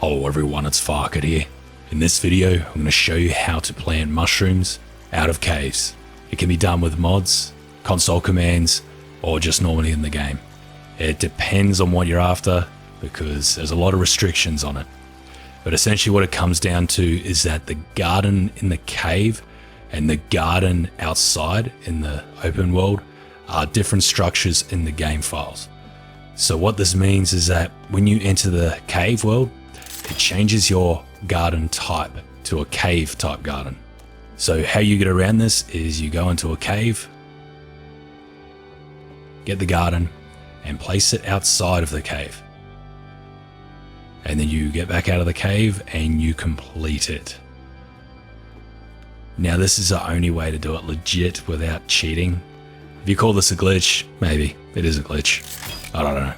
Hello everyone, it's Farket here. In this video, I'm going to show you how to plant mushrooms out of caves. It can be done with mods, console commands, or just normally in the game. It depends on what you're after because there's a lot of restrictions on it. But essentially what it comes down to is that the garden in the cave and the garden outside in the open world are different structures in the game files. So what this means is that when you enter the cave world, it changes your garden type to a cave type garden. So how you get around this is you go into a cave, get the garden, and place it outside of the cave. And then you get back out of the cave and you complete it. Now this is the only way to do it legit without cheating. If you call this a glitch, maybe it is a glitch. I don't know.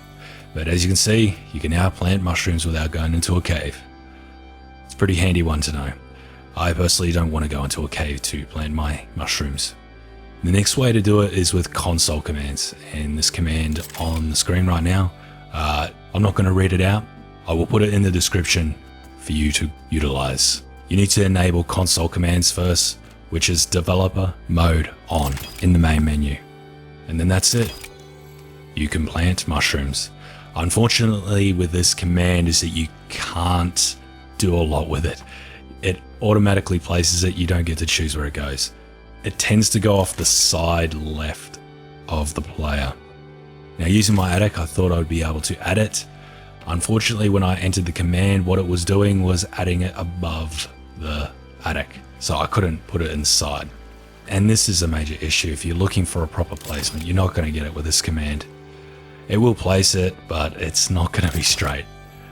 But as you can see, you can now plant mushrooms without going into a cave. It's a pretty handy one to know. I personally don't want to go into a cave to plant my mushrooms. The next way to do it is with console commands, and this command on the screen right now, I'm not going to read it out. I will put it in the description for you to utilize. You need to enable console commands first, which is developer mode on in the main menu. And then that's it. You can plant mushrooms. Unfortunately with this command is that you can't do a lot with it. It automatically places it, you don't get to choose where it goes. It tends to go off the side left of the player. Now using my attic, I thought I would be able to add it. Unfortunately when I entered the command, what it was doing was adding it above the attic. So I couldn't put it inside. And this is a major issue. If you're looking for a proper placement, you're not going to get it with this command. It will place it, but it's not going to be straight.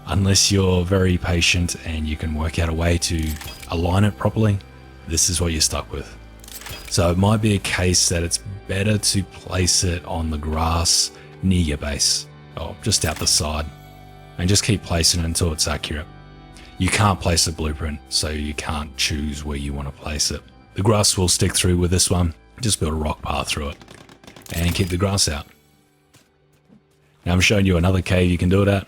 Unless you're very patient and you can work out a way to align it properly, this is what you're stuck with. So it might be a case that it's better to place it on the grass near your base, or just out the side, and just keep placing it until it's accurate. You can't place a blueprint, so you can't choose where you want to place it. The grass will stick through with this one. Just build a rock path through it and keep the grass out. Now I'm showing you another cave you can do it at.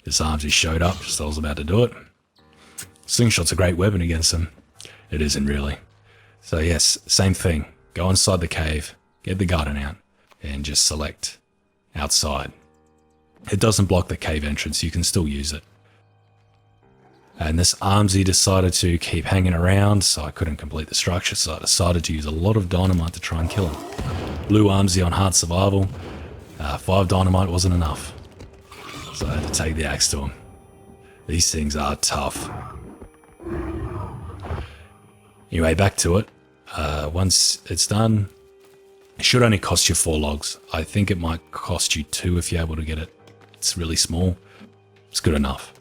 This armsy showed up just as I was about to do it. Slingshot's a great weapon against them. It isn't really. So yes, same thing. Go inside the cave, get the garden out, and just select outside. It doesn't block the cave entrance, you can still use it. And this armsy decided to keep hanging around, so I couldn't complete the structure, so I decided to use a lot of dynamite to try and kill him. Blue armsy on hard survival. 5 dynamite wasn't enough, so I had to take the axe to him. These things are tough. Anyway, back to it. Once it's done, it should only cost you 4 logs. I think it might cost you 2 if you're able to get it. It's really small. It's good enough.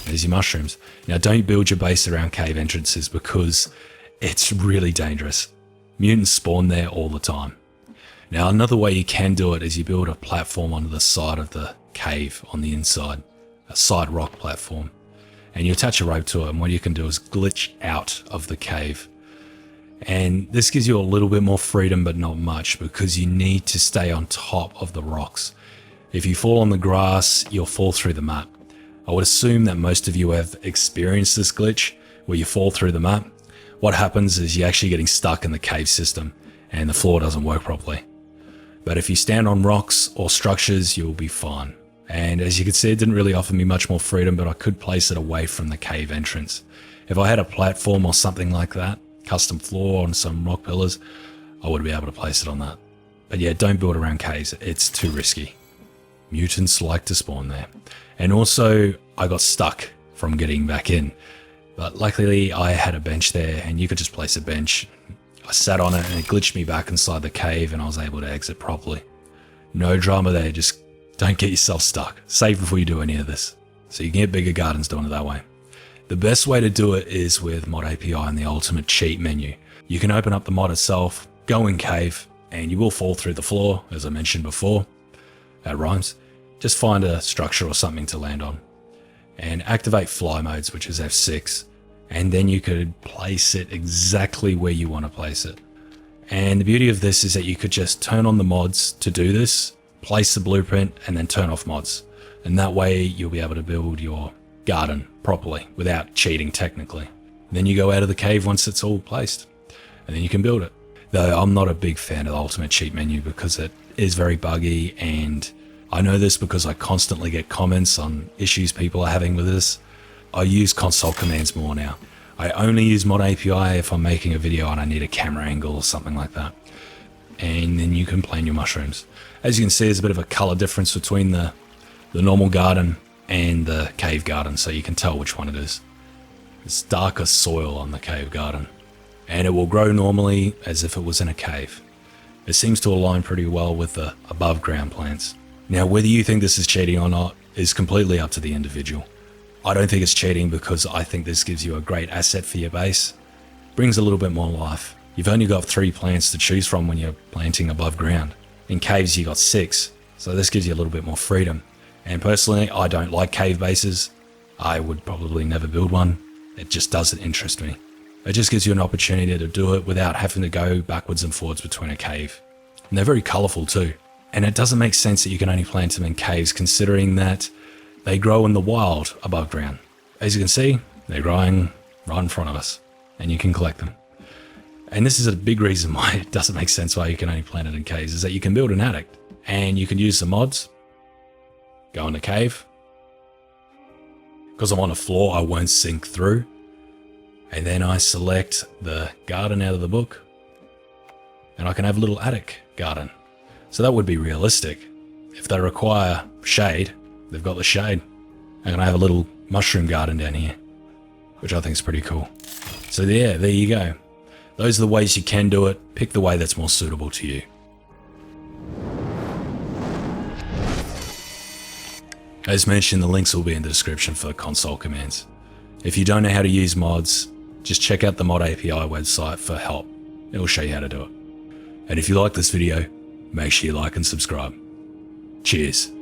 There's your mushrooms. Now don't build your base around cave entrances because it's really dangerous. Mutants spawn there all the time. Now another way you can do it is you build a platform onto the side of the cave on the inside, a side rock platform, and you attach a rope to it, and what you can do is glitch out of the cave. And this gives you a little bit more freedom, but not much, because you need to stay on top of the rocks. If you fall on the grass, you'll fall through the map. I would assume that most of you have experienced this glitch where you fall through the map. What happens is you're actually getting stuck in the cave system and the floor doesn't work properly. But if you stand on rocks or structures, you'll be fine. And as you can see, it didn't really offer me much more freedom, but I could place it away from the cave entrance. If I had a platform or something like that, custom floor on some rock pillars, I would be able to place it on that. But yeah, don't build around caves. It's too risky. Mutants like to spawn there. And also, I got stuck from getting back in. But luckily, I had a bench there, and you could just place a bench. I sat on it, and it glitched me back inside the cave, and I was able to exit properly. No drama there, just don't get yourself stuck. Save before you do any of this. So you can get bigger gardens doing it that way. The best way to do it is with ModAPI and the ultimate cheat menu. You can open up the mod itself, go in cave, and you will fall through the floor, as I mentioned before. That rhymes. Just find a structure or something to land on. And activate fly modes, which is F6. And then you could place it exactly where you want to place it. And the beauty of this is that you could just turn on the mods to do this, place the blueprint, and then turn off mods. And that way you'll be able to build your garden properly without cheating technically. Then you go out of the cave once it's all placed, and then you can build it. Though I'm not a big fan of the ultimate cheat menu because it is very buggy, and I know this because I constantly get comments on issues people are having with this. I use console commands more now. I only use ModAPI if I'm making a video and I need a camera angle or something like that. And then you can plant your mushrooms. As you can see, there's a bit of a color difference between the normal garden and the cave garden, so you can tell which one it is. It's darker soil on the cave garden, and it will grow normally as if it was in a cave. It seems to align pretty well with the above ground plants. Now, whether you think this is cheating or not is completely up to the individual. I don't think it's cheating because I think this gives you a great asset for your base. Brings a little bit more life. You've only got 3 plants to choose from when you're planting above ground. In caves you got 6, so this gives you a little bit more freedom. And personally, I don't like cave bases. I would probably never build one. It just doesn't interest me. It just gives you an opportunity to do it without having to go backwards and forwards between a cave. And they're very colourful too. And it doesn't make sense that you can only plant them in caves, considering that they grow in the wild above ground. As you can see, they're growing right in front of us, and you can collect them. And this is a big reason why it doesn't make sense why you can only plant it in caves, is that you can build an attic, and you can use the mods, go in the cave. Because I'm on a floor, I won't sink through. And then I select the garden out of the book, and I can have a little attic garden. So that would be realistic. If they require shade, they've got the shade. I'm gonna have a little mushroom garden down here, which I think is pretty cool. So yeah, there you go. Those are the ways you can do it. Pick the way that's more suitable to you. As mentioned, the links will be in the description for the console commands. If you don't know how to use mods, just check out the ModAPI website for help. It will show you how to do it. And if you like this video, make sure you like and subscribe. Cheers.